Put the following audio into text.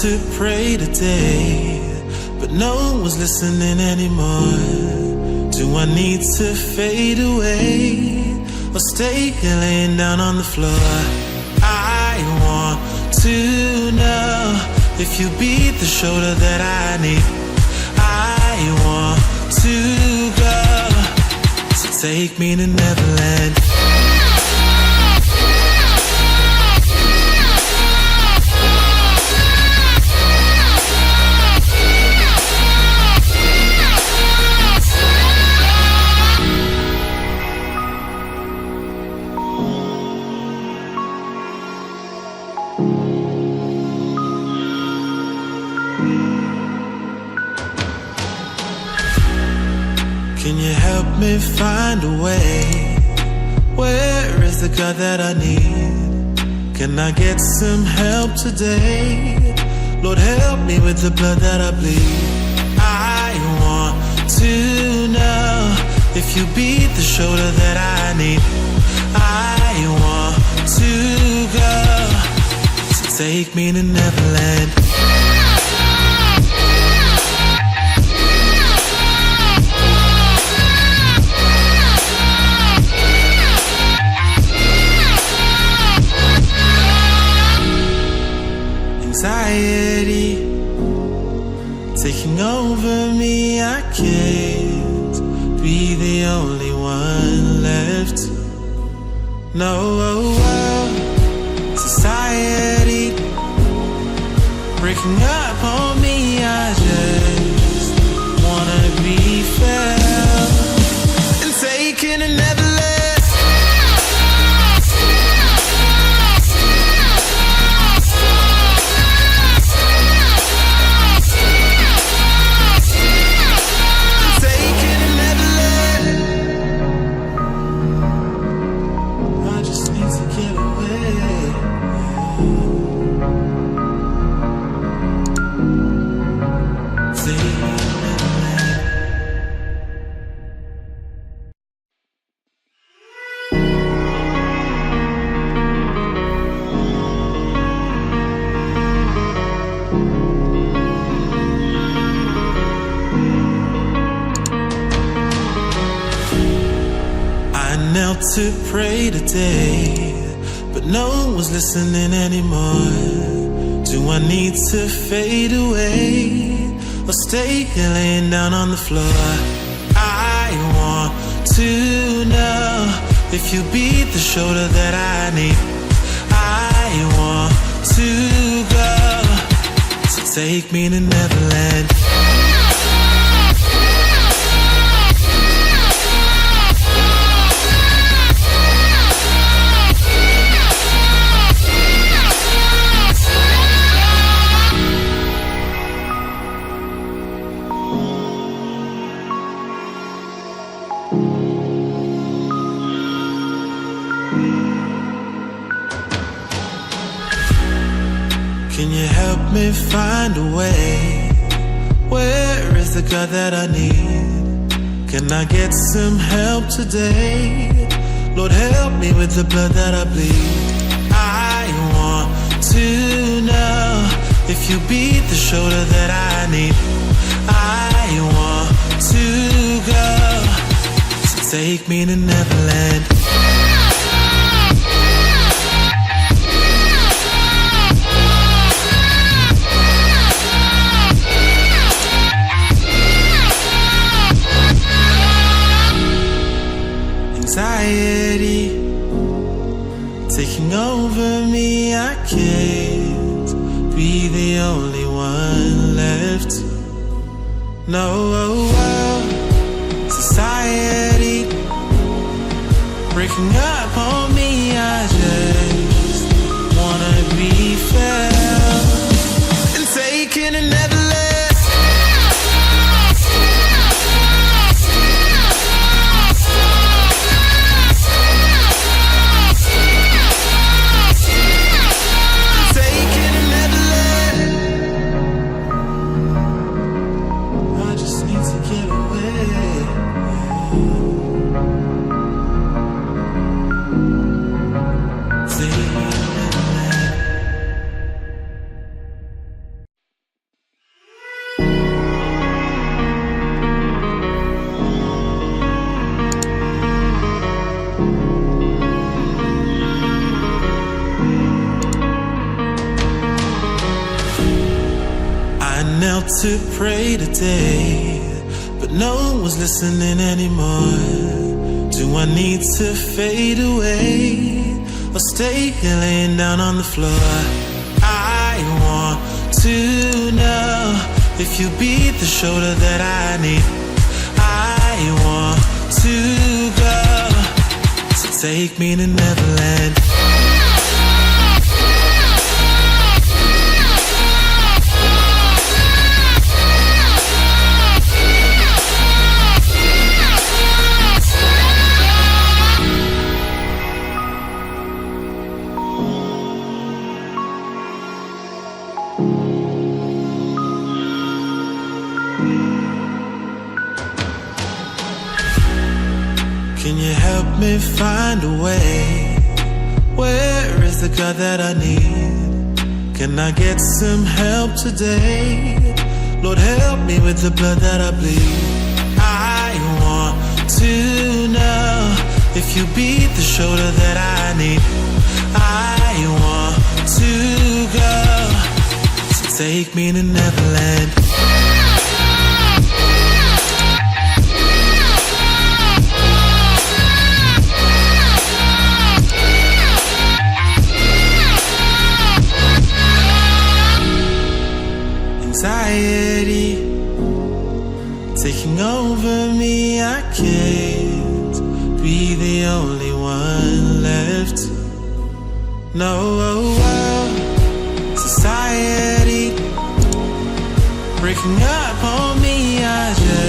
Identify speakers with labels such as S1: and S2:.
S1: To pray today, but no one's listening anymore. Do I need to fade away or stay here laying down on the floor? I want to know if you be the shoulder that I need. I want to go, so take me to Neverland. Can you help me find a way? Where is the God that I need? Can I get some help today? Lord, help me with the blood that I bleed. I want to know if you be the shoulder that I need. I want to go, so take me to Neverland. Anxiety taking over me, I can't be the only one left. No, society breaking up on me, I just wanna be felt and taken to Neverland. To pray today, but no one's listening anymore. Do I need to fade away or stay here laying down on the floor? I want to know if you be the shoulder that I need. I want to go, so take me to Neverland. Can you help me find a way? Where is the God that I need? Can I get some help today? Lord, help me with the blood that I bleed. I want to know if you be the shoulder that I need. I want to go, so take me to Neverland. Anxiety taking over me, I can't be the only one left. No, society breaking up on me, I just wanna be felt and taken to Neverland. knelt to pray today, but no one's listening anymore. Do I need to fade away or stay here laying down on the floor? I want to know if you be the shoulder that I need. I want to go, so take me to Neverland. Can you help me find a way? Where is the God that I need? Can I get some help today? Lord, help me with the blood that I bleed. I want to know if you be the shoulder that I need. I want to go, so take me to Neverland. Anxiety taking over me, I can't be the only one left. No, society breaking up on me, I just